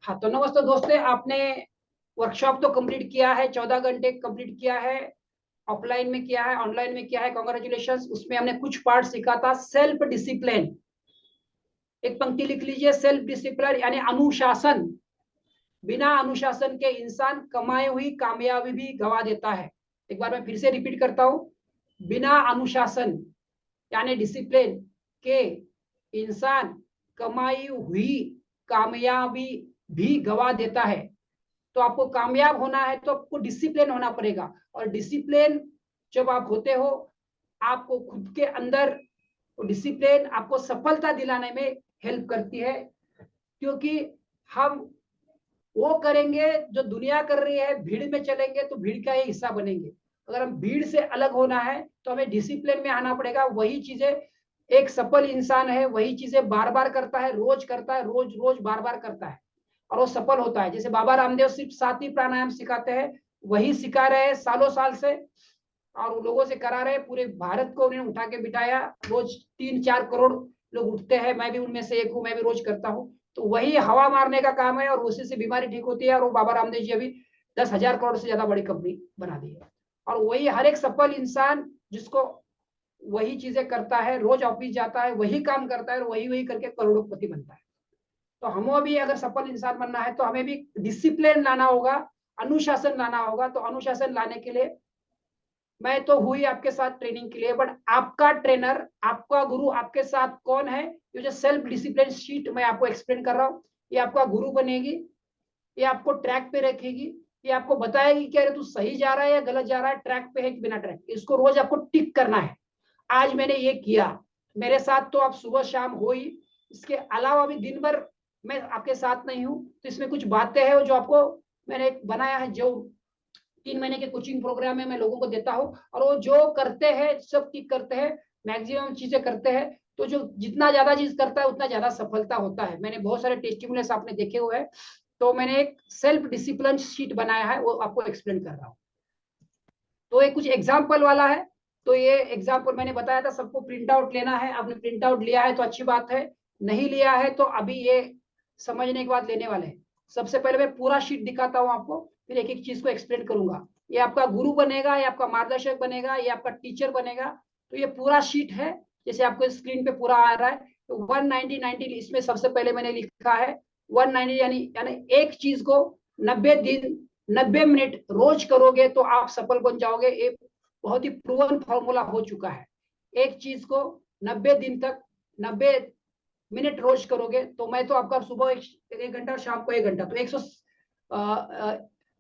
हाँ, तो नमस्ते दोस्तों, आपने वर्कशॉप तो कंप्लीट किया है, 14 घंटे कंप्लीट किया है। ऑफलाइन में किया है, ऑनलाइन में किया है, कॉन्ग्रेचुलेशन। उसमें हमने कुछ पार्ट सीखा था। सेल्फ डिसिप्लिन, एक पंक्ति लिख लीजिए। सेल्फ डिसिप्लिन यानी अनुशासन। बिना अनुशासन के इंसान कमाई हुई कामयाबी भी गवा देता है। एक बार मैं फिर से रिपीट करता हूं। बिना अनुशासन यानी डिसिप्लिन के इंसान कमाई हुई कामयाबी भी गवा देता है। तो आपको कामयाब होना है तो आपको डिसिप्लिन होना पड़ेगा। और डिसिप्लिन जब आप होते हो, आपको खुद के अंदर डिसिप्लिन आपको सफलता दिलाने में हेल्प करती है। क्योंकि हम वो करेंगे जो दुनिया कर रही है, भीड़ में चलेंगे तो भीड़ का ही हिस्सा बनेंगे। अगर हम भीड़ से अलग होना है तो हमें डिसिप्लिन में आना पड़ेगा। वही चीजें एक सफल इंसान है, वही चीजें बार बार करता है, रोज करता है, रोज रोज बार बार करता है और वो सफल होता है। जैसे बाबा रामदेव सिर्फ 7 ही प्राणायाम सिखाते हैं, वही सिखा रहे हैं सालों साल से, और वो लोगों से करा रहे। पूरे भारत को उन्होंने उठा के बिठाया। रोज 3-4 करोड़ लोग उठते हैं, मैं भी उनमें से एक हूँ, मैं भी रोज करता हूँ। तो वही हवा मारने का काम है और उसी से बीमारी ठीक होती है। और वो बाबा रामदेव जी अभी 10,000 करोड़ से ज्यादा बड़ी कंपनी बना दी है। और वही हर एक सफल इंसान जिसको वही चीजें करता है, रोज ऑफिस जाता है, वही काम करता है और वही वही करके करोड़पति बनता है। तो हमें भी अगर सफल इंसान बनना है तो हमें भी डिसिप्लिन लाना होगा, अनुशासन लाना होगा। तो अनुशासन लाने के लिए मैं तो हुई आपके साथ ट्रेनिंग के लिए, बट आपका ट्रेनर, आपका गुरु आपके साथ कौन है? ये जो सेल्फ डिसिप्लिन शीट मैं आपको एक्सप्लेन कर रहा हूँ, ये आपका गुरु बनेगी। ये आपको ट्रैक पे रखेगी, ये आपको बताएगी कि अरे तू सही जा रहा है या गलत जा रहा है, ट्रैक पे है कि बिना ट्रैक। इसको रोज आपको टिक करना है। आज मैंने ये किया, मेरे साथ तो आप सुबह शाम हो ही। इसके अलावा भी दिन भर मैं आपके साथ नहीं हूँ, तो इसमें कुछ बातें हैं जो आपको मैंने बनाया है। जो 3 महीने के कोचिंग प्रोग्राम में मैं लोगों को देता हूँ, और वो जो करते हैं सब ठीक करते हैं, मैक्सिमम चीजें करते हैं। तो जो जितना ज्यादा चीज करता है उतना ज्यादा सफलता होता है। मैंने बहुत सारे टेस्टिमोनियल्स आपने देखे हुए हैं। तो मैंने एक सेल्फ डिसिप्लिन शीट बनाया है, वो आपको एक्सप्लेन कर रहा हूँ। तो ये कुछ एग्जाम्पल वाला है। तो ये एग्जाम्पल मैंने बताया था, सबको प्रिंट आउट लेना है। आपने प्रिंट आउट लिया है तो अच्छी बात है, नहीं लिया है तो अभी ये समझने के बाद लेने वाले हैं। सबसे पहले मैं पूरा शीट दिखाता हूँ आपको, फिर एक एक चीज को एक्सप्लेन करूंगा। ये आपका गुरु बनेगा, ये आपका मार्गदर्शक बनेगा, ये आपका टीचर बनेगा। तो ये पूरा शीट है, जैसे आपको स्क्रीन पे पूरा आ रहा है। तो 190 इसमें सबसे पहले मैंने लिखा है 190, यानी एक चीज को 90 दिन 90 मिनट रोज करोगे तो आप सफल बन जाओगे। एक बहुत ही प्रूवन फॉर्मूला हो चुका है। एक चीज को 90 दिन तक 90 मिनट रोज करोगे तो मैं तो आपका सुबह 1 घंटा और शाम को 1 घंटा, तो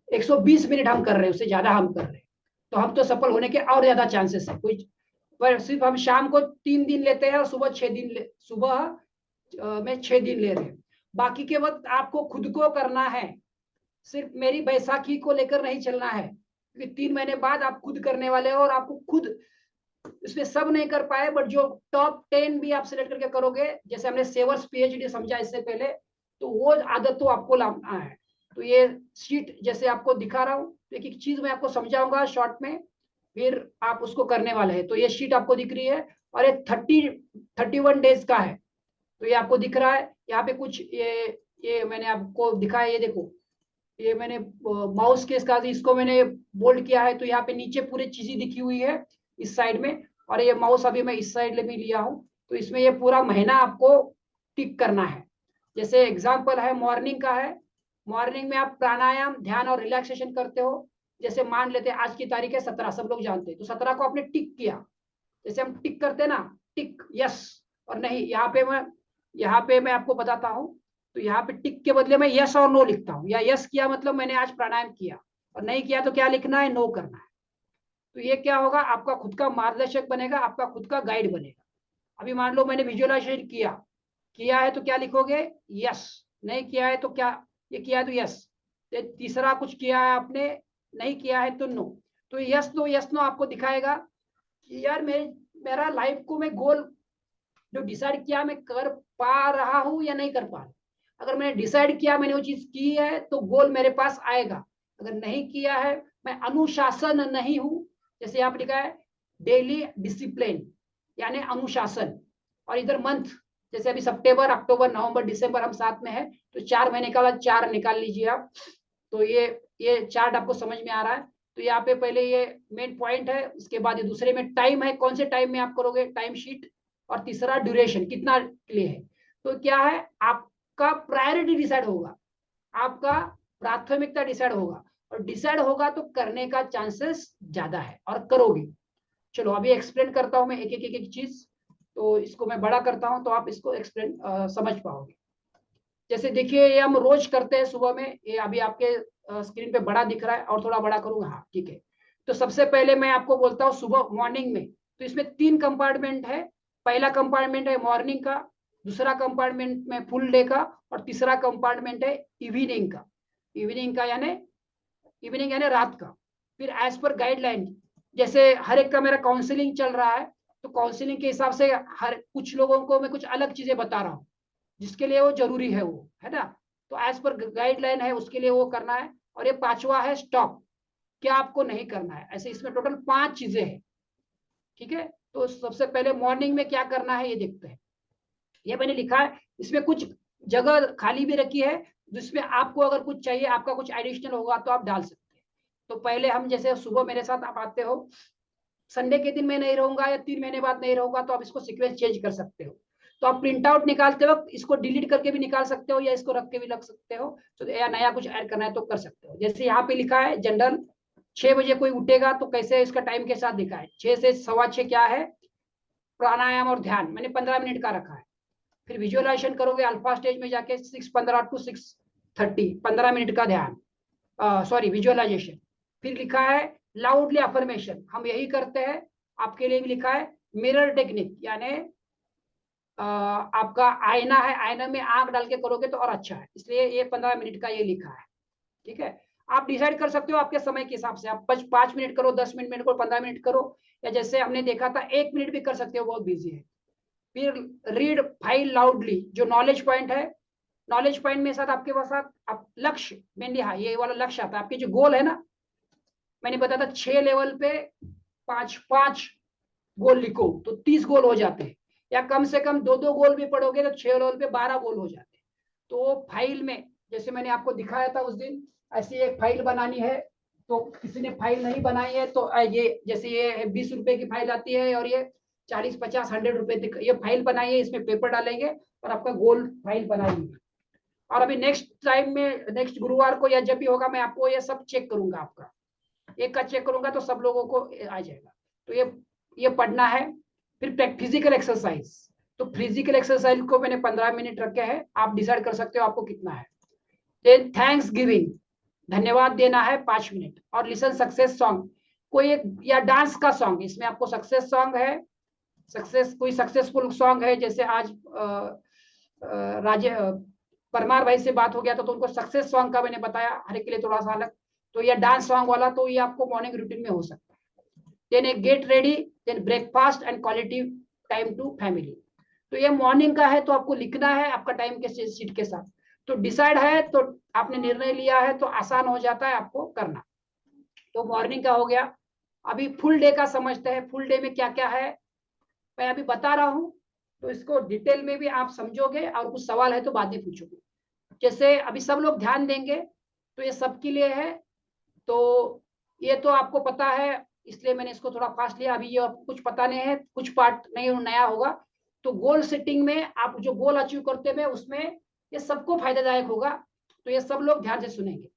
120 मिनट हम कर रहे हैं, उससे ज्यादा हम कर रहे हैं। तो हम तो सफल होने के और ज्यादा चांसेस है। कोई पर सिर्फ हम शाम को 3 दिन लेते हैं और सुबह 6 दिन सुबह में 6 दिन ले रहे हैं। बाकी के वक्त आपको खुद को करना है, सिर्फ मेरी बैसाखी को लेकर नहीं चलना है। क्योंकि 3 महीने बाद आप खुद करने वाले हो और आपको खुद इसमें सब नहीं कर पाए, बट जो टॉप 10 भी आप सिलेक्ट करके करोगे, जैसे हमने सेवर्स पीएचडी समझा इससे पहले, तो वो आदत तो आपको लाना है। तो ये शीट जैसे आपको दिखा रहा हूँ, एक एक चीज मैं आपको समझाऊंगा शॉर्ट में, फिर आप उसको करने वाले हैं। तो ये शीट आपको दिख रही है और ये 31 डेज का है। तो ये आपको दिख रहा है यहाँ पे कुछ ये मैंने आपको दिखाया, ये देखो। ये मैंने माउस के साथ इसको मैंने बोल्ड किया है, तो यहाँ पे नीचे पूरी चीजें दिखी हुई है इस साइड में। और ये माउस अभी मैं इस साइड में लिया हूँ। तो इसमें ये पूरा महीना आपको टिक करना है। जैसे एग्जाम्पल है मॉर्निंग का है। मॉर्निंग में आप प्राणायाम, ध्यान और रिलैक्सेशन करते हो। जैसे मान लेते हैं आज की तारीख है 17, सब लोग जानते हैं, तो 17 को आपने टिक किया। जैसे हम टिक करते हैं ना, टिक यस और नहीं। यहाँ पे मैं आपको बताता हूँ। तो यहाँ पे टिक के बदले में यस और नो लिखता हूँ, या यस किया मतलब मैंने आज प्राणायाम किया, और नहीं किया तो क्या लिखना है, नो करना है। तो ये क्या होगा, आपका खुद का मार्गदर्शक बनेगा, आपका खुद का गाइड बनेगा। अभी मान लो मैंने विजुअलाइजेशन किया, किया है तो क्या लिखोगे, यस। नहीं किया है तो क्या, ये किया है तो यस। तीसरा कुछ किया है आपने, नहीं किया है तो नो। तो यस नो आपको दिखाएगा कि यार मेरा लाइफ को मैं गोल जो डिसाइड किया मैं कर पा रहा हूं या नहीं कर पा रहा। अगर मैंने डिसाइड किया, मैंने वो चीज की है, तो गोल मेरे पास आएगा। अगर नहीं किया है, मैं अनुशासन नहीं हूं, जैसे यहाँ पर लिखा है डेली डिसिप्लिन यानी अनुशासन, और इधर मंथ जैसे अभी सितंबर, अक्टूबर, नवंबर, दिसंबर हम साथ में है, तो 4 महीने का 4 निकाल लीजिए आप। तो ये चार्ट आपको समझ में आ रहा है। तो यहाँ पे पहले ये मेन पॉइंट है, उसके बाद ये दूसरे में टाइम है, कौन से टाइम में आप करोगे, टाइम शीट, और तीसरा ड्यूरेशन कितना लिए है। तो क्या है, आपका प्रायोरिटी डिसाइड होगा, आपका प्राथमिकता डिसाइड होगा, और डिसाइड होगा तो करने का चांसेस ज्यादा है और करोगे। चलो अभी एक्सप्लेन करता हूं मैं एक एक चीज। तो इसको मैं बड़ा करता हूं तो आप इसको एक्सप्लेन समझ पाओगे। जैसे देखिए, ये हम रोज करते हैं सुबह में, ये अभी आपके स्क्रीन पे बड़ा दिख रहा है, और थोड़ा बड़ा करूंगा, हाँ ठीक है। तो सबसे पहले मैं आपको बोलता हूँ सुबह मॉर्निंग में, तो इसमें 3 कंपार्टमेंट है। पहला कंपार्टमेंट है मॉर्निंग का, दूसरा कंपार्टमेंट में फुल डे का, और तीसरा कंपार्टमेंट है इवनिंग का। इवनिंग यानी रात का। फिर एज पर गाइडलाइन, जैसे हर एक का मेरा काउंसलिंग चल रहा है, तो काउंसलिंग के हिसाब से हर कुछ लोगों को मैं कुछ अलग चीजें बता रहा हूँ, जिसके लिए वो जरूरी है, वो है ना। तो एज पर गाइडलाइन है, उसके लिए वो करना है। और ये 5वां है स्टॉप, क्या आपको नहीं करना है। ऐसे इसमें टोटल 5 चीजें हैं, ठीक है। तो सबसे पहले मॉर्निंग में क्या करना है ये देखते हैं। ये मैंने लिखा है, इसमें कुछ जगह खाली भी रखी है, जिसमें आपको अगर कुछ चाहिए, आपका कुछ एडिशनल होगा तो आप डाल सकते हैं। तो पहले हम, जैसे सुबह मेरे साथ आप आते हो, संडे के दिन मैं नहीं रहूंगा या 3 महीने बाद नहीं रहूंगा, तो आप इसको सीक्वेंस चेंज कर सकते हो। तो आप प्रिंट आउट निकालते वक्त इसको डिलीट करके भी निकाल सकते हो, या इसको रख के भी रख सकते हो, तो या नया कुछ ऐड करना है तो कर सकते हो। जैसे यहाँ पे लिखा है जनरल, 6 बजे कोई उठेगा तो कैसे इसका टाइम के साथ लिखा है, 6 से 6:15 क्या है, प्राणायाम और ध्यान, मैंने 15 मिनट का रखा है। फिर विजुअलाइजेशन करोगे अल्फा स्टेज में जाके 6:15 टू 6:30, 15 मिनट का ध्यान, सॉरी विजुअलाइजेशन। फिर लिखा है लाउडली अफर्मेशन, हम यही करते हैं। आपके लिए भी लिखा है मिरर टेक्निक, यानी आपका आईना है, आईना में आंख डाल के करोगे तो और अच्छा है, इसलिए ये 15 मिनट का ये लिखा है, ठीक है। आप डिसाइड कर सकते हो आपके समय के हिसाब से, आप 5 मिनट करो, 10 मिनट करो, 15 मिनट करो, या जैसे हमने देखा था 1 मिनट भी कर सकते हो, बहुत बिजी है। फिर रीड फाइल लाउडली, जो नॉलेज पॉइंट है, नॉलेज पॉइंट में साथ आपके पास आप लक्ष्य मेनली, हाँ ये वाला लक्ष्य आता है, आपके जो गोल है ना, मैंने बताया था 6 लेवल पे 5-5 गोल लिखो तो 30 गोल हो जाते हैं, या कम से कम 2-2 गोल भी पढ़ोगे तो 6 लेवल पे 12 गोल हो जाते हैं। तो फाइल में, जैसे मैंने आपको दिखाया था उस दिन, ऐसी एक फाइल बनानी है। तो किसी ने फाइल नहीं बनाई है तो ये जैसे ये 20 रुपए की फाइल आती है, और ये 40-50-100 रुपए ये फाइल बनाई है, इसमें पेपर डालेंगे और आपका गोल फाइल बनाएंगे। और अभी नेक्स्ट टाइम में, नेक्स्ट गुरुवार को या जब भी होगा, मैं आपको ये सब चेक करूंगा, आपका एक का चेक करूंगा तो सब लोगों को आ जाएगा। तो ये पढ़ना है। फिर फिजिकल एक्सरसाइज, तो फिजिकल एक्सरसाइज को मैंने 15 मिनट रखे हैं, आप डिसाइड कर सकते हो आपको कितना है। देन थैंक्स गिविंग, धन्यवाद देना है 5 मिनट। और लिसन सक्सेस सॉन्ग, कोई एक या डांस का सॉन्ग, इसमें आपको सक्सेस सॉन्ग है, कोई सक्सेसफुल सॉन्ग है। जैसे आज राजे परमार भाई से बात हो गया तो उनको सक्सेस सॉन्ग का मैंने बताया, हर एक के लिए थोड़ा सा अलग। तो ये डांस सॉन्ग वाला, तो ये आपको मॉर्निंग रूटीन में हो सकता है। Then a get ready, then breakfast and quality time to family. तो ये मॉर्निंग का है, तो आपको लिखना है आपका टाइम के शीट के साथ। तो डिसाइड है, तो आपने निर्णय लिया है, तो आसान हो जाता है आपको करना। तो मॉर्निंग का हो गया। अभी फुल डे का समझते हैं, फुल डे में क्या क्या है, मैं अभी बता रहा हूं, तो इसको डिटेल में भी आप समझोगे, और कुछ सवाल है तो बाद में पूछोगे। जैसे अभी सब लोग ध्यान देंगे, तो ये सबके लिए है। तो ये तो आपको पता है, इसलिए मैंने इसको थोड़ा फास्ट लिया। अभी ये कुछ पता नहीं है, कुछ पार्ट नहीं नया होगा। तो गोल सेटिंग में आप जो गोल अचीव करते हैं उसमें ये सबको फायदादायक होगा, तो ये सब लोग ध्यान से सुनेंगे।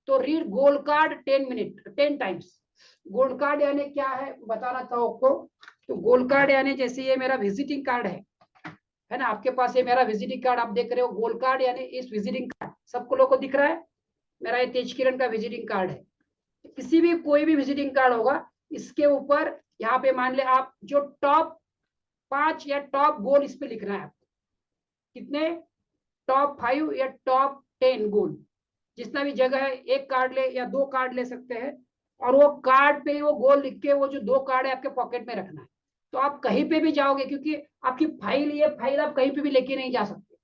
तो read gold card 10 minute 10 times. Gold card यानी क्या है बताना चाहूँ आपको। तो गोल्ड कार्ड यानी जैसे ये मेरा विजिटिंग कार्ड है ना, आपके पास ये मेरा विजिटिंग कार्ड आप देख रहे हो। गोल्ड कार्ड यानी इस विजिटिंग कार्ड सबको लोगों को दिख रहा है, मेरा ये तेज किरण का विजिटिंग कार्ड है। किसी भी कोई भी विजिटिंग कार्ड होगा, इसके ऊपर यहाँ पे मान ले आप जो टॉप 5 या टॉप गोल इस पे लिखना है आपको। कितने, टॉप 5 या टॉप 10 गोल, जितना भी जगह है, एक कार्ड ले या 2 कार्ड ले सकते हैं। और वो कार्ड पे वो गोल लिख के, वो जो 2 कार्ड है आपके पॉकेट में रखना है। तो आप कहीं पे भी जाओगे, क्योंकि आपकी फाइल, ये फाइल आप कहीं पे भी लेके नहीं जा सकते,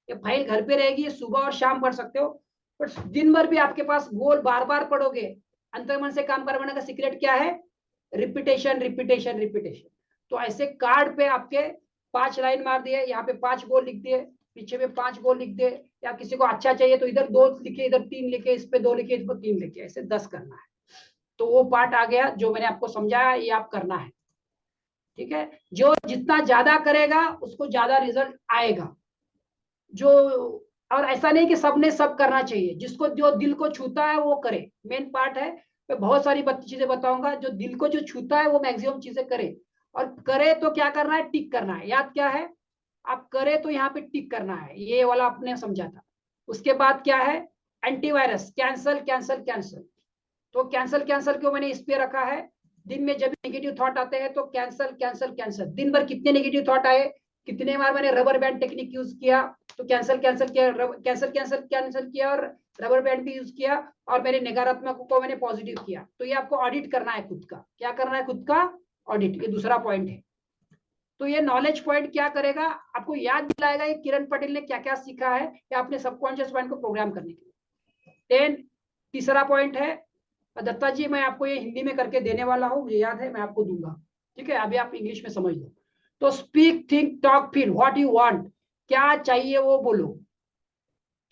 ये फाइल घर पे रहेगी, सुबह और शाम पढ़ सकते हो। बट दिन भर भी आपके पास गोल बार बार पढ़ोगे। अंतर्मन से काम करवाने का सीक्रेट क्या है, रिपीटेशन रिपीटेशन रिपीटेशन। तो ऐसे कार्ड पे आपके 5 लाइन मार दिए, यहाँ पे 5 गोल लिख दिए, पीछे में 5 गोल लिख दिए, या किसी को अच्छा चाहिए तो इधर 2 लिखे, इधर 3 लिखे, इस पे 2 लिखे, इस पर 3 लिखे, ऐसे 10 करना है। तो वो पार्ट आ गया जो मैंने आपको समझाया, ये आप करना है। ठीक है, जो जितना ज्यादा करेगा उसको ज्यादा रिजल्ट आएगा। जो, और ऐसा नहीं कि सबने सब करना चाहिए, जिसको जो दिल को छूता है वो करे, मेन पार्ट है। मैं बहुत सारी चीजें बताऊंगा, जो दिल को जो छूता है वो मैक्सिमम चीजें करे। और करे तो क्या करना है, टिक करना है। याद क्या है, आप करे तो यहाँ पे टिक करना है, ये वाला आपने समझा था। उसके बाद क्या है, एंटीवायरस, कैंसल कैंसल कैंसल। तो कैंसल कैंसल क्यों मैंने इस पे रखा है, दिन में जब नेगेटिव थॉट आते हैं तो कैंसल कैंसल कैंसल। दिन भर कितने नेगेटिव थॉट आए, कितने बार मैंने रबर बैंड टेक्निक यूज किया, तो कैंसल कैंसल किया, कैंसल कैंसल कैंसल किया, और रबर बैंड भी यूज किया, और मेरे नकारात्मक को मैंने पॉजिटिव किया। तो ये आपको ऑडिट करना है खुद का। क्या करना है, खुद का ऑडिट, ये दूसरा पॉइंट है। तो ये नॉलेज पॉइंट क्या करेगा, आपको याद दिलाएगा ये किरण पटेल ने क्या क्या सीखा है, या अपने सबकॉन्शियस माइंड को प्रोग्राम करने के लिए। 10 तीसरा पॉइंट है, दत्ता जी मैं आपको ये हिंदी में करके देने वाला हूँ, मुझे याद है, मैं आपको दूंगा। ठीक है, अभी आप इंग्लिश में समझ लो। तो speak, think, talk, feel, what you want. क्या चाहिए वो बोलो,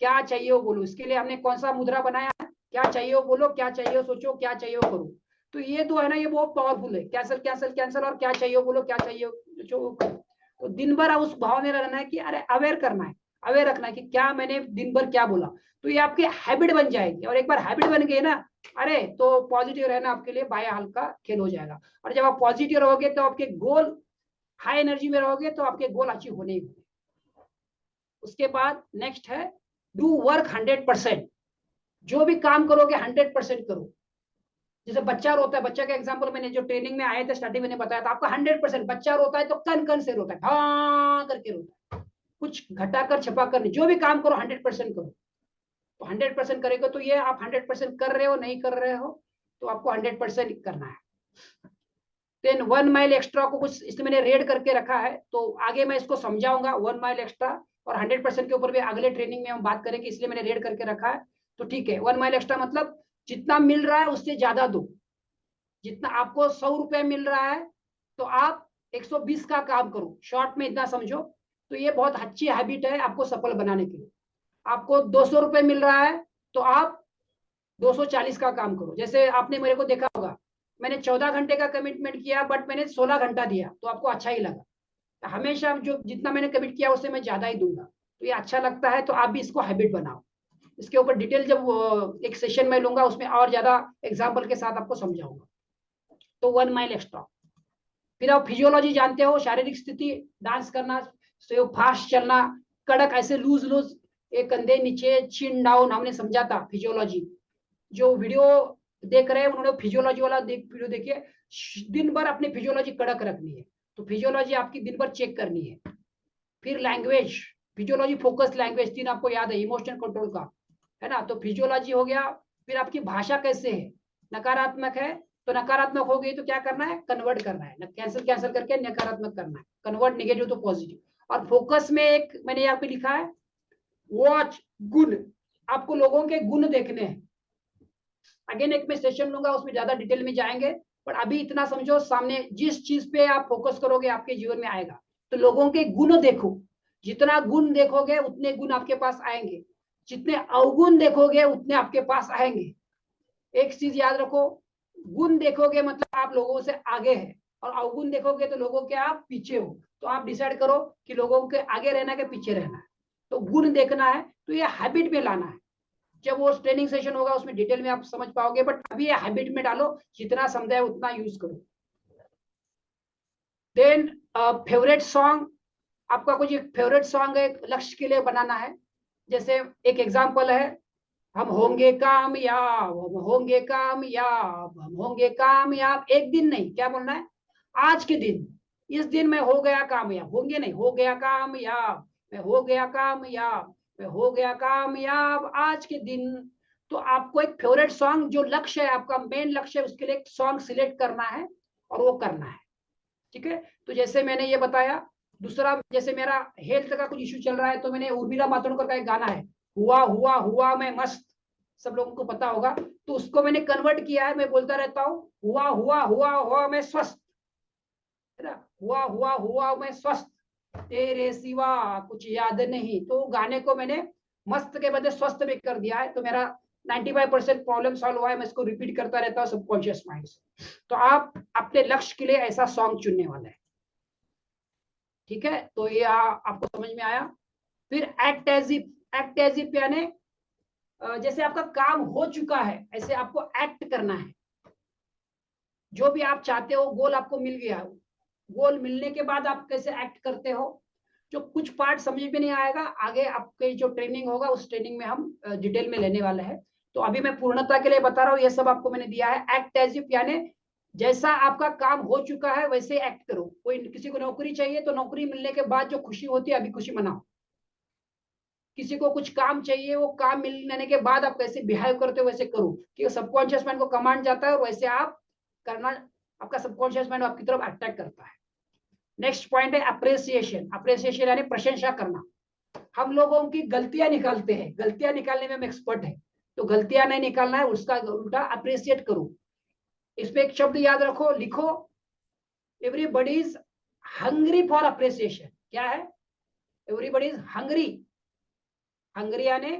क्या चाहिए वो बोलो। इसके लिए हमने कौन सा मुद्रा बनाया है, क्या चाहिए वो बोलो, क्या चाहिए वो सोचो, क्या चाहिए वो करो। तो ये तो है ना, ये बहुत पावरफुल है, कैंसल कैंसल कैंसल, और क्या चाहिए वो बोलो, क्या चाहिए सोचो वो करो। तो दिन भर उस भाव में रहना है कि अरे अवेयर करना है, अवेयर रखना है कि क्या मैंने दिन भर क्या बोला। तो ये आपकी हैबिट बन जाएगी, और एक बार हैबिट बन गई ना, अरे तो पॉजिटिव रहना आपके लिए बाया हाल का खेल हो जाएगा। और जब आप पॉजिटिव रहोगे तो आपके गोल, हाई एनर्जी में रहोगे तो आपके गोल अचीव होने ही होंगे। उसके बाद नेक्स्ट है, डू वर्क 100%। जो भी काम करोगे 100% करो। जैसे बच्चा रोता है, बच्चा का एग्जांपल मैंने जो ट्रेनिंग में आए थे स्टार्टिंग मैंने बताया था आपका 100%। बच्चा रोता है तो कन कन से रोता है, हाँ करके रोता है, कुछ घटा कर छपा कर नहीं। जो भी काम करो 100% करो। तो 100% करेगा तो ये आप 100% कर रहे हो नहीं कर रहे हो, तो आपको 100% करना है। देन 1 माइल एक्स्ट्रा को कुछ इसमें मैंने रेड करके रखा है, तो आगे मैं इसको समझाऊंगा 1 माइल एक्स्ट्रा, और 100% के ऊपर भी अगले ट्रेनिंग में हम बात करेंगे, इसलिए मैंने रेड करके रखा है। तो ठीक है, 1 माइल एक्स्ट्रा मतलब जितना मिल रहा है उससे ज्यादा दो। जितना आपको 100 रुपए मिल रहा है तो आप 120 का काम करो, शॉर्ट में इतना समझो। तो ये बहुत अच्छी हैबिट है आपको सफल बनाने के लिए। आपको 200 रुपए मिल रहा है तो आप 240 का काम करो। जैसे आपने मेरे को देखा होगा, मैंने 14 घंटे का कमिटमेंट किया बट मैंने 16 घंटा दिया, तो आपको अच्छा ही लगा। हमेशा जो जितना मैंने कमिट किया उससे मैं ज्यादा ही दूंगा, तो ये अच्छा लगता है, तो आप भी इसको हैबिट बनाओ। इसके ऊपर डिटेल जब एक सेशन में लूंगा उसमें और ज्यादा एग्जाम्पल के साथ आपको समझाऊंगा। तो 1 माइल एक्स्ट्रा। फिर आप फिजियोलॉजी जानते हो, शारीरिक स्थिति, डांस करना, फास्ट चलना, कड़क ऐसे लूज लूज, एक कंधे नीचे, चिन डाउन, हमने समझा था फिजियोलॉजी। जो वीडियो देख रहे हैं उन्होंने फिजियोलॉजी वाला वीडियो देखिए। दिन भर अपनी फिजियोलॉजी कड़क रखनी है, तो फिजियोलॉजी आपकी दिन भर चेक करनी है। फिर लैंग्वेज, फिजियोलॉजी फोकस लैंग्वेज 3 आपको याद है, इमोशन कंट्रोल का, है ना। तो फिजियोलॉजी हो गया। फिर आपकी भाषा कैसे है, नकारात्मक है तो नकारात्मक हो गई तो क्या करना है, कन्वर्ट करना है, कैंसिल कैंसिल करके नकारात्मक करना है, कन्वर्ट नेगेटिव तो पॉजिटिव। और फोकस में एक मैंने यहाँ पे लिखा है, वॉच गुण, आपको लोगों के गुण देखने हैं। अगेन एक मैं सेशन लूंगा उसमें ज्यादा डिटेल में जाएंगे, पर अभी इतना समझो, सामने जिस चीज पे आप फोकस करोगे आपके जीवन में आएगा। तो लोगों के गुण देखो, जितना गुण देखोगे उतने गुण आपके पास आएंगे, जितने अवगुण देखोगे उतने आपके पास आएंगे। एक चीज याद रखो, गुण देखोगे मतलब आप लोगों से आगे है, और अवगुण देखोगे तो लोगों के आप पीछे हो। तो आप डिसाइड करो कि लोगों के आगे रहना के पीछे रहना है। तो गुण देखना है, तो ये हैबिट में लाना है। जब वो ट्रेनिंग सेशन होगा उसमें डिटेल में आप समझ पाओगे, बट अभी ये हैबिट में डालो, जितना समझाए उतना यूज करो। देन फेवरेट सॉन्ग, आपका कुछ एक फेवरेट सॉन्ग एक लक्ष्य के लिए बनाना है। जैसे एक एग्जांपल है, हम होंगे कामयाब, हम होंगे कामयाब, हम होंगे कामयाब। एक दिन नहीं, क्या बोलना है, आज के दिन, इस दिन मैं हो गया कामयाब, होंगे नहीं, हो गया कामयाब, मैं हो गया कामयाब, मैं हो गया कामयाब आज के दिन। तो आपको एक फेवरेट सॉन्ग, जो लक्ष्य है आपका मेन लक्ष्य है, उसके लिए एक सॉन्ग सिलेक्ट करना है और वो करना है। ठीक है, तो जैसे मैंने ये बताया। दूसरा, जैसे मेरा हेल्थ का कुछ इश्यू चल रहा है, तो मैंने उर्मिला मातोंडकर का एक गाना है, हुआ हुआ हुआ मैं मस्त, सब लोगों को पता होगा। तो उसको मैंने कन्वर्ट किया है, मैं बोलता रहता हूँ, हुआ हुआ हुआ हुआ मैं स्वस्थ, है ना, हुआ हुआ हुआ मैं स्वस्थ। तेरे सिवा कुछ याद नहीं, तो गाने को मैंने मस्त के बदले स्वस्थ में कर दिया है, तो मेरा 95% प्रॉब्लम सॉल्व हुआ है। मैं इसको रिपीट करता रहता हूँ सबकॉन्शियस माइंड से। तो आप अपने लक्ष्य के लिए ऐसा सॉन्ग चुनने वाले हैं, ठीक है? तो ये आपको समझ में आया। फिर एक्ट एज इफ यानी जैसे आपका काम हो चुका है ऐसे आपको एक्ट करना है। जो भी आप चाहते हो गोल आपको मिल गया, गोल मिलने के बाद आप कैसे एक्ट करते हो, जो कुछ पार्ट समझ में नहीं आएगा, आगे आपके जो ट्रेनिंग होगा उस ट्रेनिंग में हम डिटेल में लेने वाले हैं। तो अभी मैं पूर्णता के लिए बता रहा हूँ, ये सब आपको मैंने दिया है। एक्ट एज इफ यानी जैसा आपका काम हो चुका है वैसे एक्ट करो। कोई किसी को नौकरी चाहिए तो नौकरी मिलने के बाद जो खुशी होती है अभी खुशी मनाओ। किसी को कुछ काम चाहिए, वो काम मिलने के बाद आप कैसे बिहेव करते हो वैसे करो, क्योंकि सबकॉन्शियस माइंड को कमांड जाता है और वैसे आप करना, आपका सबकॉन्शियस माइंड आपकी तरफ अट्रैक्ट करता है। नेक्स्ट पॉइंट है अप्रिसिएशन। अप्रिसिएशन यानी प्रशंसा करना। हम लोगों की गलतियां निकालते हैं, गलतियां निकालने में हम एक्सपर्ट है, तो गलतियां नहीं निकालना है, उसका उल्टा अप्रिसिएट करो। इसमें एक शब्द याद रखो, लिखो, everybody is hungry for appreciation. क्या है? Everybody is hungry. हंग्री यानी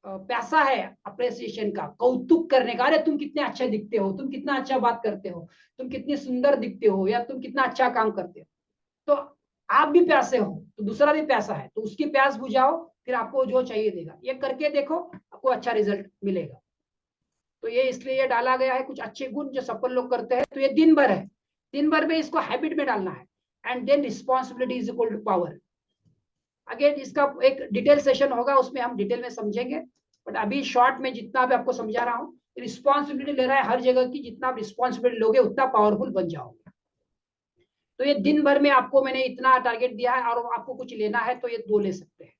पैसा है अप्रिसिएशन का, कौतुक करने का। अरे तुम कितने अच्छे दिखते हो, तुम कितना अच्छा बात करते हो, तुम कितनी सुंदर दिखते हो, या तुम कितना अच्छा काम करते हो। तो आप भी प्यासे हो तो दूसरा भी प्यासा है, तो उसकी प्यास बुझाओ, फिर आपको जो चाहिए देगा। ये करके देखो, आपको अच्छा रिजल्ट मिलेगा। तो ये इसलिए ये डाला गया है, कुछ अच्छे गुण जो सफल लोग करते हैं। तो ये दिन भर है, दिन भर में इसको हैबिट में डालना है। And then responsibility is equal to power. Again इसका एक डिटेल सेशन होगा, उसमें हम डिटेल में समझेंगे, बट अभी शॉर्ट में जितना भी आपको समझा रहा हूँ, रिस्पॉन्सिबिलिटी ले रहा है हर जगह की। जितना आप रिस्पॉन्सिबिलिटी लोगे उतना पावरफुल बन जाओगे। तो ये दिन भर में आपको मैंने इतना टारगेट दिया है, और आपको कुछ लेना है तो ये 2 ले सकते हैं।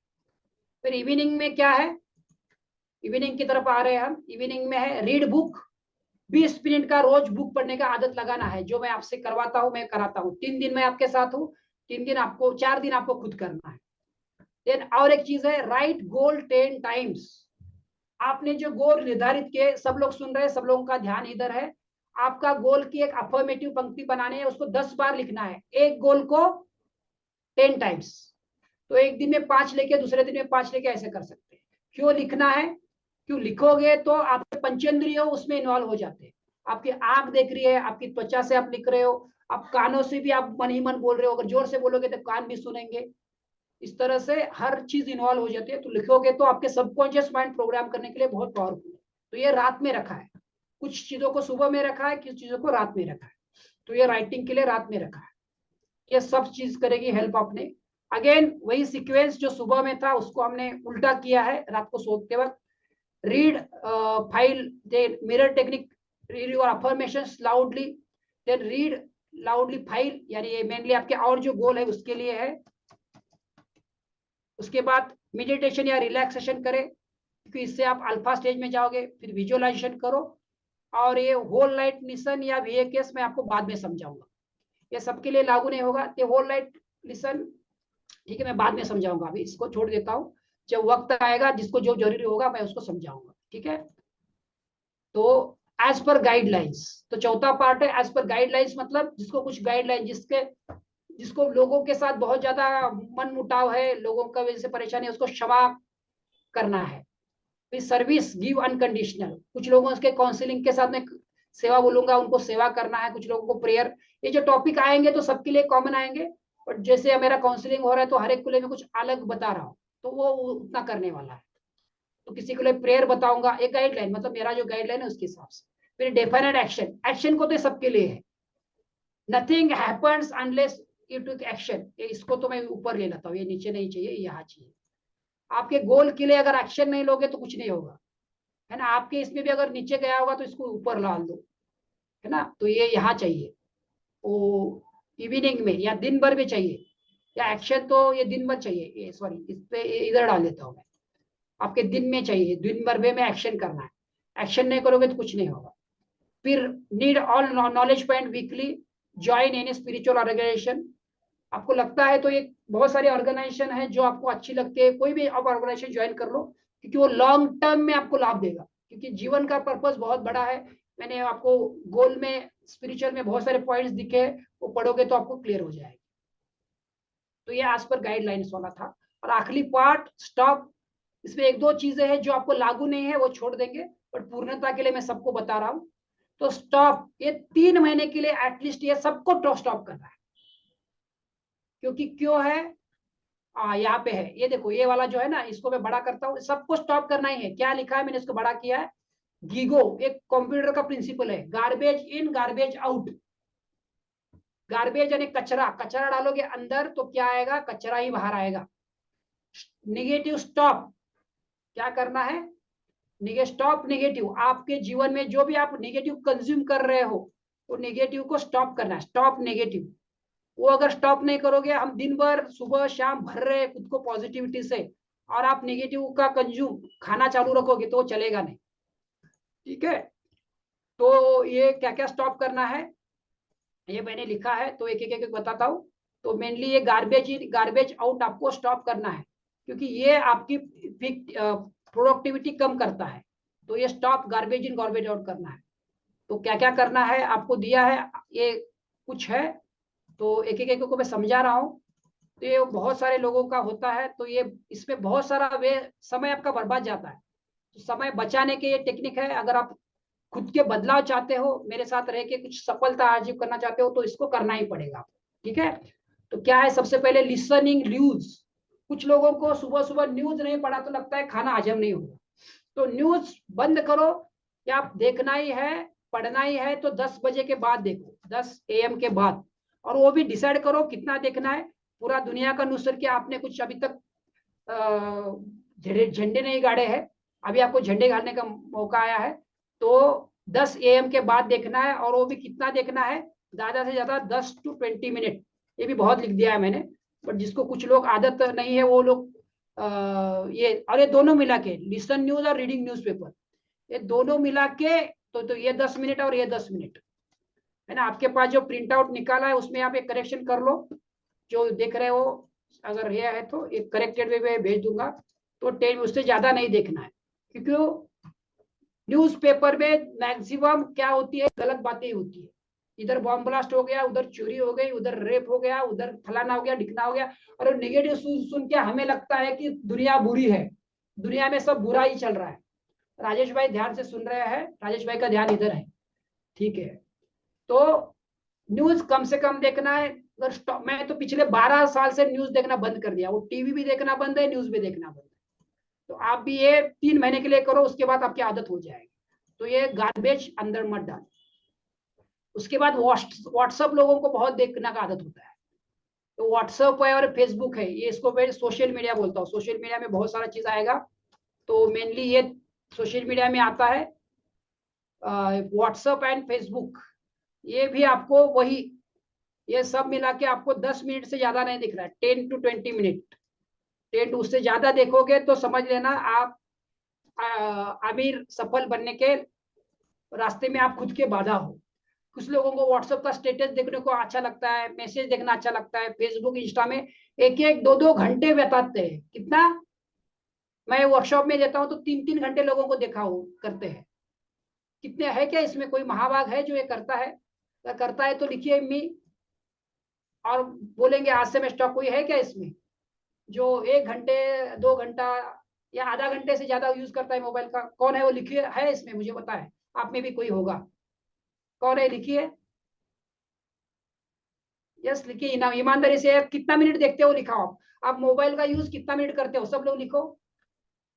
फिर इवनिंग में क्या है, इवनिंग की तरफ आ रहे हैं हम। इवनिंग में है रीड बुक। 20 मिनट का रोज बुक पढ़ने का आदत लगाना है, जो मैं आपसे करवाता हूँ, मैं कराता हूँ। 3 दिन मैं आपके साथ हूँ, 3 दिन आपको, 4 दिन आपको खुद करना है। देन और एक चीज है, राइट गोल 10 टाइम्स। आपने जो गोल निर्धारित किए, सब लोग सुन रहे हैं, सब लोगों का ध्यान इधर है। आपका गोल की एक अफर्मेटिव पंक्ति बनानी है, उसको 10 बार लिखना है, एक गोल को 10 टाइम्स। तो एक दिन में 5 लेके, दूसरे दिन में 5 लेके, ऐसे कर सकते हैं। क्यों लिखना है? क्यों लिखोगे तो आपके पंचेंद्रिय उसमें इन्वॉल्व हो जाते हैं। आपकी आंख देख रही है, आपकी त्वचा से आप लिख रहे हो, आप कानों से भी आप मन ही मन बोल रहे हो, अगर जोर से बोलोगे तो कान भी सुनेंगे। इस तरह से हर चीज इन्वॉल्व हो जाती है। तो लिखोगे तो आपके सबकॉन्शियस माइंड प्रोग्राम करने के लिए बहुत पावरफुल है। तो ये रात में रखा है, कुछ चीजों को सुबह में रखा है, कुछ चीजों को रात में रखा है। तो ये राइटिंग के लिए रात में रखा है। ये सब चीज करेगी हेल्प अपने। अगेन वही सीक्वेंस जो सुबह में था उसको हमने उल्टा किया है रात को सोते वक्त। Read file, then mirror technique, read your affirmations loudly, then read loudly file, यानी ये मेनली आपके और जो गोल है उसके लिए है। उसके बाद मेडिटेशन या रिलैक्सेशन करें, क्योंकि इससे आप अल्फा स्टेज में जाओगे। फिर विजुअलाइजेशन करो, और ये होल नाइट लिसन या VAKS मैं आपको बाद में समझाऊंगा, ये सबके लिए लागू नहीं होगा। ये होल नाइट लिसन, ठीक है, मैं बाद में समझाऊंगा, अभी इसको छोड़ देता हूँ। जब वक्त आएगा जिसको जो जरूरी होगा मैं उसको समझाऊंगा, ठीक है। तो एज पर गाइडलाइंस, तो चौथा पार्ट है एज पर गाइडलाइंस, मतलब जिसको कुछ गाइडलाइन, जिसको लोगों के साथ बहुत ज्यादा मन मुटाव है, लोगों का वजह से परेशानी है, उसको क्षमा करना है। फिर सर्विस गिव अनकंडीशनल, कुछ लोगों के काउंसलिंग के साथ में सेवा बोलूंगा, उनको सेवा करना है। कुछ लोगों को प्रेयर। ये जो टॉपिक आएंगे तो सबके लिए कॉमन आएंगे, और जैसे मेरा काउंसलिंग हो रहा है तो हर एक के लिए मैं कुछ अलग बता रहा हूँ, तो वो उतना करने वाला है। तो किसी के लिए प्रेयर बताऊंगा, एक गाइडलाइन, मतलब मेरा जो गाइडलाइन है उसके हिसाब से। फिर डेफिनेट एक्शन, एक्शन को तो सबके लिए है। Nothing happens unless you take action. इसको तो मैं ऊपर ले लेता हूँ, ये नीचे नहीं चाहिए, यहाँ चाहिए। आपके गोल के लिए अगर एक्शन नहीं लोगे तो कुछ नहीं होगा, है ना। आपके इसमें भी अगर नीचे गया होगा तो इसको ऊपर ला दो, है ना। तो ये यहाँ चाहिए, वो इवनिंग में या दिन भर में चाहिए, या एक्शन तो ये दिन भर चाहिए। ये सॉरी, इस पे इधर डाल देता हूँ मैं, आपके दिन में चाहिए, दिन भर में एक्शन करना है। एक्शन नहीं करोगे तो कुछ नहीं होगा। फिर need all knowledge point weekly, join any spiritual organization. आपको लगता है तो ये बहुत सारी ऑर्गेनाइजेशन है जो आपको अच्छी लगती है, कोई भी आप ऑर्गेनाइजेशन ज्वाइन कर लो, क्योंकि वो लॉन्ग टर्म में आपको लाभ देगा। क्योंकि जीवन का पर्पस बहुत बड़ा है। मैंने आपको गोल में, स्पिरिचुअल में बहुत सारे पॉइंट्स दिखे, वो पढ़ोगे तो आपको क्लियर हो जाएगा। तो ये एज पर गाइडलाइंस वाला था। और आखिरी पार्ट स्टॉप, इसमें एक दो चीजें हैं जो आपको लागू नहीं है, वो छोड़ देंगे, बट पूर्णता के लिए मैं सबको बता रहा हूं। तो स्टॉप, ये 3 महीने के लिए एटलीस्ट ये सबको स्टॉप करना है। क्योंकि क्यों है, यहाँ पे है, ये देखो, ये वाला जो है ना, इसको मैं बड़ा करता हूँ, सबको स्टॉप करना ही है। क्या लिखा है, मैंने इसको बड़ा किया है। गीगो एक कंप्यूटर का प्रिंसिपल है, garbage in garbage out. Garbage यानी कचरा, कचरा डालोगे अंदर तो क्या आएगा, कचरा ही बाहर आएगा। निगेटिव स्टॉप, क्या करना है, स्टॉप नेगेटिव। आपके जीवन में जो भी आप नेगेटिव कंज्यूम कर रहे हो, वो नेगेटिव को स्टॉप करना है, स्टॉप नेगेटिव। वो अगर स्टॉप नहीं करोगे, हम दिन भर सुबह शाम भर रहे हैं खुद को पॉजिटिविटी से, और आप नेगेटिव का कंज्यूम खाना चालू रखोगे तो चलेगा नहीं। ठीक है, तो ये क्या क्या स्टॉप करना है ये मैंने लिखा है, तो एक एक एक बताता हूँ। तो मेनली ये गार्बेज आउट आपको स्टॉप करना है, क्योंकि ये आपकी प्रोडक्टिविटी कम करता है। तो ये stop garbage in garbage out करना है। तो क्या क्या करना है आपको दिया है, ये कुछ है, तो एक एक को मैं समझा रहा हूँ। तो ये बहुत सारे लोगों का होता है, तो ये इसमें बहुत सारा वे समय आपका बर्बाद जाता है। तो समय बचाने के ये टेक्निक है। अगर आप खुद के बदलाव चाहते हो, मेरे साथ रह के कुछ सफलता अर्जित करना चाहते हो, तो इसको करना ही पड़ेगा। ठीक है, तो क्या है, सबसे पहले लिसनिंग न्यूज। कुछ लोगों को सुबह सुबह न्यूज नहीं पढ़ा तो लगता है खाना हजम नहीं होगा। तो न्यूज बंद करो, या आप देखना ही है, पढ़ना ही है तो 10 बजे के बाद देखो, 10 AM के बाद। और वो भी डिसाइड करो कितना देखना है। पूरा दुनिया का न्यूज क्या आपने कुछ अभी तक झंडे नहीं गाड़े हैं, अभी आपको झंडे गाड़ने का मौका आया है। तो 10 AM के बाद देखना है, और वो भी कितना देखना है, ज्यादा से ज्यादा 10 to 20 मिनट। ये भी बहुत लिख दिया है मैंने, बट जिसको कुछ लोग आदत नहीं है वो लोग ये, और ये दोनों मिला के, लिसन न्यूज और रीडिंग न्यूज़पेपर, ये दोनों मिला के, तो ये 10 मिनट और ये 10 मिनट है ना। आपके पास जो प्रिंट आउट निकाला है उसमें आप एक करेक्शन कर लो, जो देख रहे हो। अगर ये है तो एक करेक्टेड वे में भेज दूंगा। तो 10, उससे ज्यादा नहीं देखना है, क्योंकि न्यूज़पेपर में मैक्सिमम क्या होती है, गलत बातें होती है। इधर बॉम्ब ब्लास्ट हो गया, उधर चोरी हो गई, उधर रेप हो गया, उधर फलाना हो गया, ढिकना हो गया। और नेगेटिव सुन के हमें लगता है कि दुनिया बुरी है, दुनिया में सब बुरा ही चल रहा है। राजेश भाई ध्यान से सुन रहे हैं, राजेश भाई का ध्यान इधर है। ठीक है, तो न्यूज कम से कम देखना है। अगर मैं तो पिछले 12 साल से न्यूज देखना बंद कर दिया, वो टीवी भी देखना बंद है, न्यूज भी देखना बंद है। तो आप भी ये 3 महीने के लिए करो, उसके बाद आपकी आदत हो जाएगी। तो ये गार्बेज अंदर मत डाल। उसके बाद व्हाट्सअप लोगों को बहुत देखने का आदत होता है। तो व्हाट्सअप है और फेसबुक है, ये इसको मैं सोशल मीडिया बोलता हूँ। सोशल मीडिया में बहुत सारा चीज आएगा, तो मेनली ये सोशल मीडिया में आता है व्हाट्सअप एंड फेसबुक। ये भी आपको वही, ये सब मिला के आपको 10 मिनट से ज्यादा नहीं दिख रहा है, 10 to 20 मिनट। 10, उससे ज्यादा देखोगे तो समझ लेना आप अमीर सफल बनने के रास्ते में आप खुद के बाधा हो। कुछ लोगों को व्हाट्सएप का स्टेटस देखने को अच्छा लगता है, मैसेज देखना अच्छा लगता है, फेसबुक इंस्टा में एक एक दो दो घंटे बिताते हैं। कितना, मैं वर्कशॉप में देता हूँ तो 3 3 घंटे लोगों को देखा हो करते हैं। कितने है क्या इसमें, कोई महाभाग है जो ये करता है? अगर करता है तो लिखिए मी, और बोलेंगे आज से मैं स्टॉप। कोई है क्या इसमें जो 1 घंटे 2 घंटा या आधा घंटे से ज्यादा यूज करता है मोबाइल का? कौन है वो, लिखिए, है इसमें, मुझे पता है आप में भी कोई होगा। कौन है, लिखिए। यस, लिखिए ना, ईमानदारी से आप कितना मिनट देखते हो लिखाओ। आप मोबाइल का यूज कितना मिनट करते हो, सब लोग लिखो।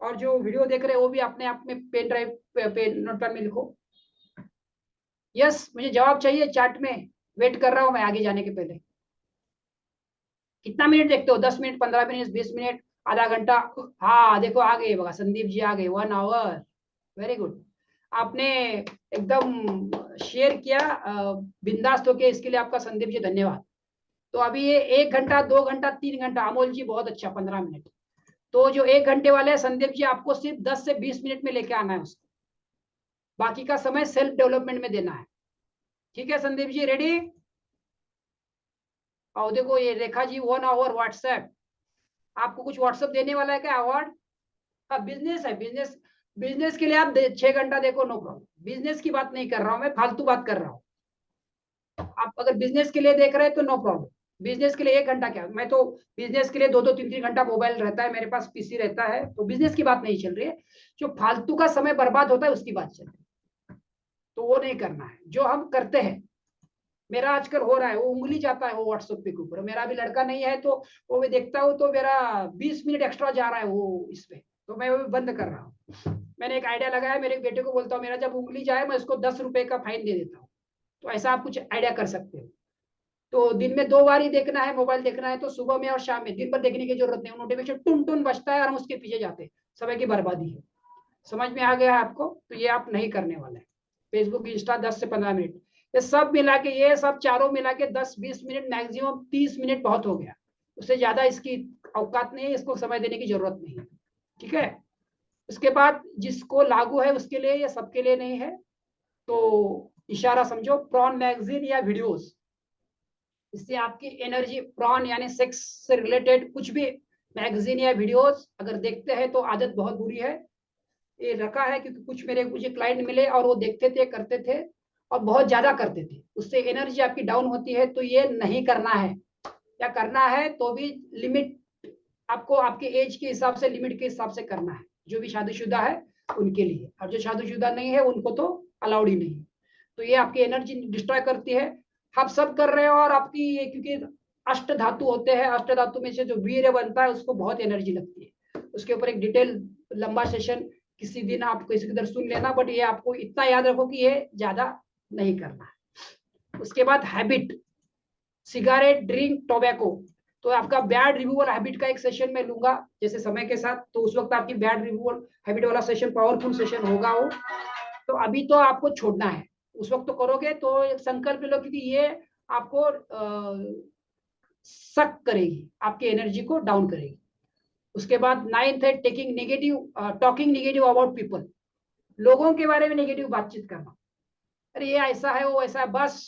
और जो वीडियो देख रहे हो वो भी अपने आप में पेन ड्राइव पे नोटपैड में लिखो। यस, मुझे जवाब चाहिए चैट में, वेट कर रहा हूं मैं आगे जाने के पहले। कितना मिनट देखते हो, 10 मिनट, 15 मिनट, 20 मिनट, आधा घंटा? हाँ देखो आ गए बघा, संदीप जी आ गए, 1 आवर। वेरी गुड, आपने एकदम शेयर किया बिंदास होके, इसके लिए आपका संदीप जी धन्यवाद। तो अभी ये 1 घंटा 2 घंटा 3 घंटा, अमोल जी बहुत अच्छा, 15 मिनट। तो जो 1 घंटे वाले हैं संदीप जी, आपको सिर्फ 10 से 20 मिनट में लेके आना है उसको, बाकी का समय सेल्फ डेवलपमेंट में देना है। ठीक है संदीप जी, रेडी? और देखो ये रेखा जी, 1 आवर व्हाट्सएप। आपको कुछ व्हाट्सएप देने वाला है क्या अवार्ड? हाँ, बिजनेस है, बिजनेस। बिजनेस के लिए आप 6 घंटा देखो, नो प्रॉब्लम। बिजनेस की बात नहीं कर रहा हूं मैं, फालतू बात कर रहा हूँ। आप अगर बिजनेस के लिए देख रहे हैं तो नो प्रॉब्लम, बिजनेस के लिए 1 घंटा क्या, मैं तो बिजनेस के लिए 2-2 3-3 घंटा मोबाइल रहता है मेरे पास, पीसी रहता है, तो बिजनेस की बात नहीं चल रही है। जो फालतू का समय बर्बाद होता है उसकी बात चल रही है, तो वो नहीं करना है जो हम करते हैं। मेरा आजकल हो रहा है, वो उंगली जाता है वो व्हाट्सएप पे के ऊपर, मेरा अभी लड़का नहीं है तो वो मैं देखता हूँ तो मेरा 20 मिनट एक्स्ट्रा जा रहा है वो इस पे, तो मैं वो बंद कर रहा हूँ। मैंने एक आइडिया लगाया, मेरे बेटे को बोलता हूँ मेरा जब उंगली जाए मैं उसको 10 रुपए का फाइन दे देता हूँ। तो ऐसा आप कुछ आइडिया कर सकते हो। तो दिन में 2 बार ही देखना है, मोबाइल देखना है तो सुबह में और शाम में, दिन भर देखने की जरूरत नहीं, नोटिफिकेशन टुन टुन बजता है और हम उसके पीछे जाते हैं, समय की बर्बादी है। समझ में आ गया है आपको, तो ये आप नहीं करने वाले हैं। फेसबुक इंस्टा 10 से 15 मिनट, ये सब मिला के, ये सब चारों मिला के 10-20 मिनट, मैक्सिमम 30 मिनट बहुत हो गया। उससे ज्यादा इसकी औकात नहीं है, इसको समय देने की जरूरत नहीं है। ठीक है। उसके बाद जिसको लागू है उसके लिए, ये सबके लिए नहीं है। तो इशारा समझो, प्रॉन मैगजीन या वीडियोस, इससे आपकी एनर्जी, प्रॉन यानी सेक्स से रिलेटेड कुछ भी मैगजीन या वीडियोस अगर देखते हैं तो आदत बहुत बुरी है। ये रखा है क्योंकि कुछ मेरे मुझे क्लाइंट मिले और वो देखते थे, करते थे और बहुत ज्यादा करते थे, उससे एनर्जी आपकी डाउन होती है, तो ये नहीं करना है। या करना है तो भी लिमिट, आपको आपके एज के हिसाब से, लिमिट के हिसाब से करना है। जो भी शादीशुदा है उनके लिए, और जो शादीशुदा नहीं है उनको तो अलाउड ही नहीं है। तो ये आपकी एनर्जी डिस्ट्रॉय करती है। आप सब कर रहे हो और आपकी ये, क्योंकि अष्ट धातु होते हैं, अष्ट धातु में से जो वीर्य बनता है उसको बहुत एनर्जी लगती है। उसके ऊपर एक डिटेल लंबा सेशन किसी दिन आप किसी की तरह सुन लेना, बट ये आपको इतना याद रखो कि ये ज्यादा नहीं करना है। उसके बाद हैबिट, सिगारेट, ड्रिंक, टोबैको, तो आपका बैड रिव्यूअल हैबिट का एक सेशन मैं लूंगा जैसे समय के साथ, तो उस वक्त आपकी बैड रिव्यूअल हैबिट वाला सेशन पावरफुल सेशन होगा वो। तो अभी तो आपको छोड़ना है, उस वक्त तो करोगे तो एक संकल्प लो, क्योंकि ये आपको सक करेगी, आपकी एनर्जी को डाउन करेगी। उसके बाद 9th है taking negative, talking negative about people, लोगों के बारे में नेगेटिव बातचीत करना। अरे ये ऐसा है, वो ऐसा है, बस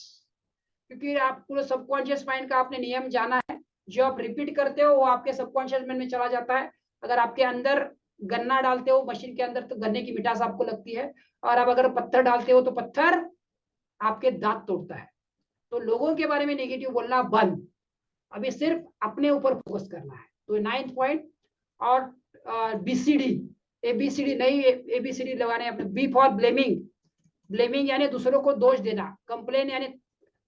क्योंकि आप पूरे सबकॉन्शियस माइंड का आपने नियम जाना है। जो आप रिपीट करते हो वो आपके सबकॉन्शियस माइंड में चला जाता है। अगर आपके अंदर गन्ना डालते हो मशीन के अंदर तो गन्ने की मिठास आपको लगती है, और आप अगर पत्थर डालते हो तो पत्थर आपके दांत तोड़ता है। तो लोगों के बारे में नेगेटिव बोलना बंद, अभी सिर्फ अपने ऊपर फोकस करना है। तो 9th पॉइंट। और बीसीडी, एबीसीडी नहीं, एबीसीडी लगाने अपने, बी फॉर ब्लेमिंग, ब्लेमिंग यानी दूसरों को दोष देना, कंप्लेन यानी,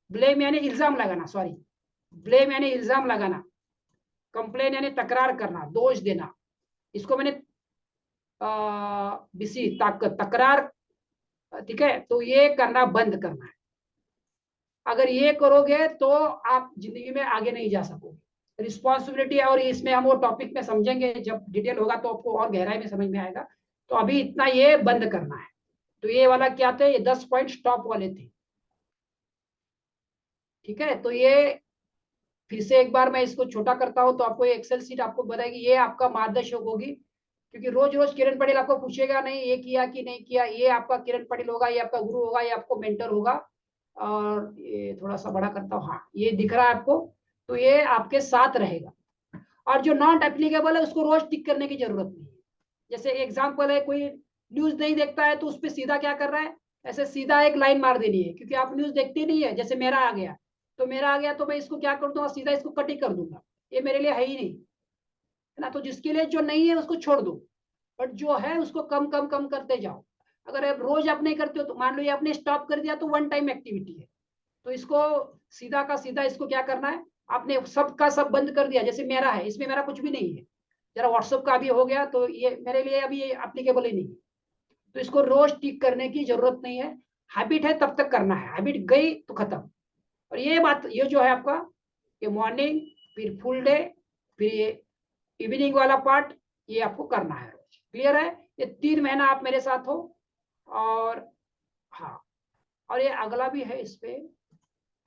ब्लेम यानी इल्जाम लगाना, सॉरी, ब्लेम यानी इल्जाम लगाना, कंप्लेन यानी तकरार करना, दोष देना। इसको मैंने बीसी तकरार, ठीक है, तो ये करना बंद करना है। अगर ये करोगे तो आप जिंदगी में आगे नहीं जा सकोगे। रिस्पॉन्सिबिलिटी, और इसमें हम वो टॉपिक में समझेंगे जब डिटेल होगा तो आपको और गहराई में समझ में आएगा। तो अभी इतना ये बंद करना है। तो ये वाला क्या थे, ये 10 पॉइंट स्टॉप वाले थे। ठीक है, तो ये फिर से एक बार मैं इसको छोटा करता हूं तो आपको ये एक्सेल सीट आपको बताएगी, ये आपका मार्गदर्शक होगी। क्योंकि रोज रोज किरण पटेल आपको पूछेगा नहीं ये किया कि नहीं किया, ये आपका किरण पटेल होगा, ये आपका गुरु होगा, ये आपको मेंटर होगा। और ये थोड़ा सा बड़ा करता हूँ, हाँ ये दिख रहा है आपको, तो ये आपके साथ रहेगा। और जो नॉट एप्लीकेबल है उसको रोज टिक करने की जरूरत नहीं है। जैसे एग्जाम्पल है, कोई न्यूज नहीं देखता है तो उस पर सीधा क्या कर रहा है, ऐसे सीधा एक लाइन मार देनी है, क्योंकि आप न्यूज देखते नहीं है। जैसे मेरा आ गया, तो मेरा आ गया तो मैं इसको क्या कर दूंगा, सीधा इसको कट ही कर दूंगा, ये मेरे लिए है ही नहीं, है ना। तो जिसके लिए जो नहीं है उसको छोड़ दो, बट जो है उसको कम कम कम करते जाओ। अगर आप रोज आप नहीं करते हो तो मान लो ये आपने स्टॉप कर दिया तो वन टाइम एक्टिविटी है, तो इसको सीधा का सीधा इसको क्या करना है, आपने सब का सब बंद कर दिया। जैसे मेरा है, इसमें मेरा कुछ भी नहीं है, जरा व्हाट्सएप का भी हो गया तो ये मेरे लिए अभी ये एप्लीकेबल ही नहीं है। तो इसको रोज टिक करने की जरूरत नहीं है। हैबिट है तब तक करना है, हैबिट गई तो खत्म। और ये बात, ये जो है आपका, ये मॉर्निंग, फिर फुल डे, फिर ये इवनिंग वाला पार्ट, ये आपको करना है रोज। क्लियर है, ये 3 महीना आप मेरे साथ हो। और हाँ, और ये अगला भी है इस पे,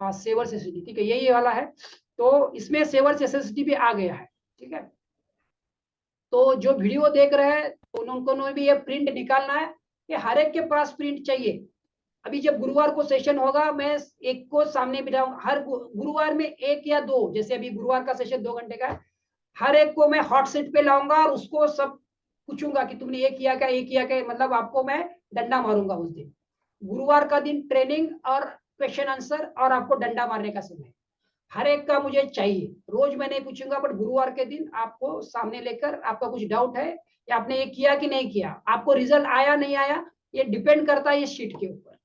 हाँ सेवर्स एसएसडी, ठीक है, यही वाला है। तो इसमें सेवर्स एसएसडी भी आ गया है। ठीक है, तो जो वीडियो देख रहे हैं उनको भी ये प्रिंट निकालना है, ये हर एक के पास प्रिंट चाहिए। अभी जब गुरुवार को सेशन होगा मैं एक को सामने बिठाऊंगा, हर गुरुवार में एक या दो, जैसे अभी गुरुवार का सेशन 2 घंटे का है, हर एक को मैं हॉट सीट पे लाऊंगा और उसको सब पूछूंगा कि तुमने ये किया क्या, ये किया क्या, मतलब आपको मैं डंडा मारूंगा उस दिन। गुरुवार का दिन ट्रेनिंग और क्वेश्चन आंसर और आपको डंडा मारने का समय। हर एक का मुझे चाहिए, रोज मैं नहीं पूछूंगा, बट गुरुवार के दिन आपको सामने लेकर, आपका कुछ डाउट है या आपने ये किया कि नहीं किया, आपको रिजल्ट आया नहीं आया, ये डिपेंड करता है ये शीट के ऊपर।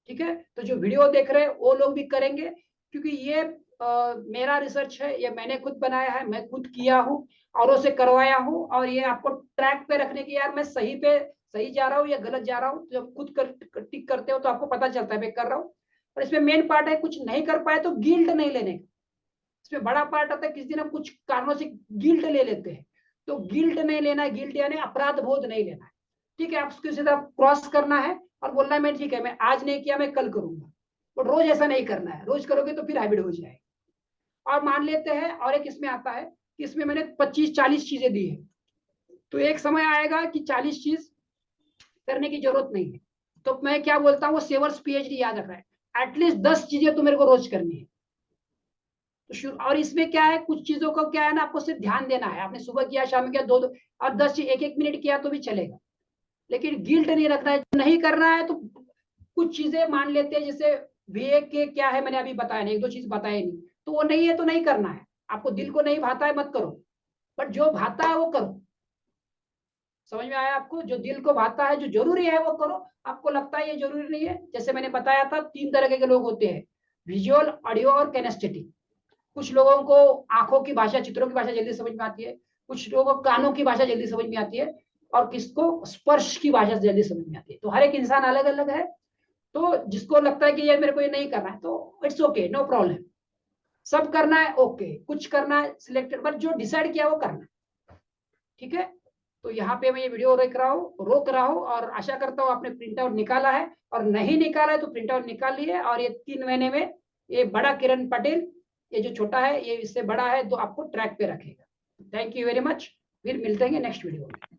ठीक है, तो जो वीडियो देख रहे हैं वो लोग भी करेंगे, क्योंकि ये मेरा रिसर्च है, ये मैंने खुद बनाया है, मैं खुद किया हूँ, औरों से करवाया हूँ, और ये आपको ट्रैक पे रखने की, यार मैं सही पे सही जा रहा हूँ या गलत जा रहा हूँ। जब खुद टिक करते हो तो आपको पता चलता है मैं कर रहा हूँ। और इसमें मेन पार्ट है, कुछ नहीं कर पाए तो गिल्ट नहीं लेने का। इसमें बड़ा पार्ट आता है, किसी दिन हम कुछ कारणों से गिल्ट ले लेते हैं, तो गिल्ट नहीं लेना है, गिल्ट यानी अपराध बोध नहीं लेना है। ठीक है, आप उसके सीधा क्रॉस करना है और बोलना है मैं ठीक है, मैं आज नहीं किया, मैं कल करूंगा। और रोज ऐसा नहीं करना है, रोज करोगे तो फिर हैबिट हो जाएगी। और मान लेते हैं, और एक इसमें आता है कि इसमें मैंने 25-40 चीजें दी है, तो एक समय आएगा कि 40 चीज करने की जरूरत नहीं है, तो मैं क्या बोलता हूँ, वो सेवर्स पीएचडी याद रख रहा है, एटलीस्ट 10 चीजें तो मेरे को रोज करनी है। तो शुरू, और इसमें क्या है, कुछ चीजों को क्या है ना, आपको सिर्फ ध्यान देना है, आपने सुबह किया, शाम में किया, दो दो और 10 चीज 1-1 मिनट किया तो भी चलेगा, लेकिन गिल्ट नहीं रखना है, नहीं करना है। तो कुछ चीजें मान लेते हैं, जैसे वीए के क्या है मैंने अभी बताया नहीं, 1-2 चीज बताया नहीं, तो वो नहीं है तो नहीं करना है। आपको दिल को नहीं भाता है मत करो, बट जो भाता है वो करो। समझ में आया आपको, जो दिल को भाता है, जो जरूरी है वो करो। आपको लगता है ये जरूरी नहीं है, जैसे मैंने बताया था 3 तरह के लोग होते हैं, विजुअल, ऑडियो और कैनेस्थेटिक। कुछ लोगों को आंखों की भाषा, चित्रों की भाषा जल्दी समझ में आती है, कुछ लोगों को कानों की भाषा जल्दी समझ में आती है, और किसको स्पर्श की भाषा जल्दी समझ में आती है। तो हर एक इंसान अलग अलग है, तो जिसको लगता है कि ये मेरे को ये नहीं करना है तो इट्स ओके, नो प्रॉब्लम। सब करना है ओके, कुछ करना है सिलेक्टेड, बट जो डिसाइड किया वो करना है। ठीक है, तो यहाँ पे मैं ये वीडियो रोक रहा हूँ, और आशा करता हूँ आपने प्रिंट आउट निकाला है, और नहीं निकाला है तो प्रिंट आउट निकाल लिए। और ये 3 महीने में ये बड़ा किरण पटेल, ये जो छोटा है ये इससे बड़ा है, तो आपको ट्रैक पे रखेगा। थैंक यू वेरी मच, फिर मिलते हैं नेक्स्ट वीडियो में।